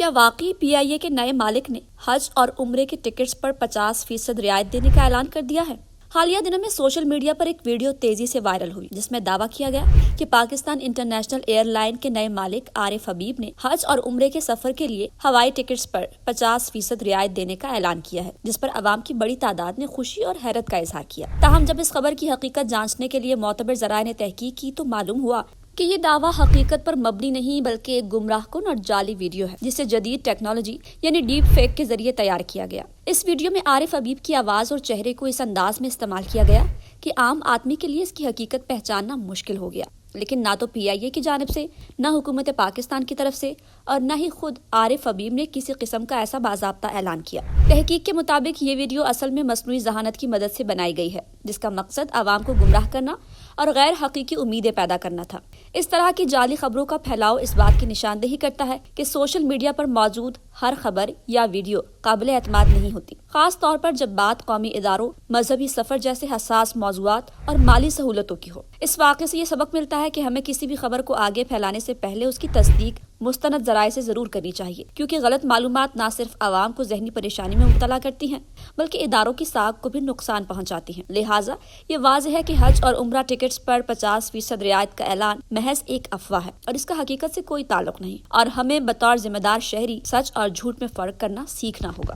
کیا واقعی پی آئی اے کے نئے مالک نے حج اور عمرے کے ٹکٹس پر 50% رعایت دینے کا اعلان کر دیا ہے؟ حالیہ دنوں میں سوشل میڈیا پر ایک ویڈیو تیزی سے وائرل ہوئی جس میں دعویٰ کیا گیا کہ پاکستان انٹرنیشنل ایئر لائن کے نئے مالک عارف حبیب نے حج اور عمرے کے سفر کے لیے ہوائی ٹکٹس پر 50% رعایت دینے کا اعلان کیا ہے، جس پر عوام کی بڑی تعداد نے خوشی اور حیرت کا اظہار کیا۔ تاہم جب اس خبر کی حقیقت جانچنے کے لیے معتبر ذرائع نے تحقیق کی تو معلوم ہوا کہ یہ دعویٰ حقیقت پر مبنی نہیں بلکہ ایک گمراہ کن اور جعلی ویڈیو ہے جسے جدید ٹیکنالوجی یعنی ڈیپ فیک کے ذریعے تیار کیا گیا۔ اس ویڈیو میں عارف حبیب کی آواز اور چہرے کو اس انداز میں استعمال کیا گیا کہ عام آدمی کے لیے اس کی حقیقت پہچاننا مشکل ہو گیا، لیکن نہ تو پی آئی اے کی جانب سے، نہ حکومت پاکستان کی طرف سے اور نہ ہی خود عارف حبیب نے کسی قسم کا ایسا باضابطہ اعلان کیا۔ تحقیق کے مطابق یہ ویڈیو اصل میں مصنوعی ذہانت کی مدد سے بنائی گئی ہے جس کا مقصد عوام کو گمراہ کرنا اور غیر حقیقی امیدیں پیدا کرنا تھا۔ اس طرح کی جعلی خبروں کا پھیلاؤ اس بات کی نشاندہی کرتا ہے کہ سوشل میڈیا پر موجود ہر خبر یا ویڈیو قابل اعتماد نہیں ہوتی، خاص طور پر جب بات قومی اداروں، مذہبی سفر جیسے حساس موضوعات اور مالی سہولتوں کی ہو۔ اس واقعے سے یہ سبق ملتا ہے کہ ہمیں کسی بھی خبر کو آگے پھیلانے سے پہلے اس کی تصدیق مستند ذرائع سے ضرور کرنی چاہیے، کیونکہ غلط معلومات نہ صرف عوام کو ذہنی پریشانی میں مبتلا کرتی ہیں بلکہ اداروں کی ساکھ کو بھی نقصان پہنچاتی ہیں۔ لہٰذا یہ واضح ہے کہ حج اور عمرہ ٹکٹس پر 50% رعایت کا اعلان محض ایک افواہ ہے اور اس کا حقیقت سے کوئی تعلق نہیں، اور ہمیں بطور ذمہ دار شہری سچ اور جھوٹ میں فرق کرنا سیکھنا ہوگا۔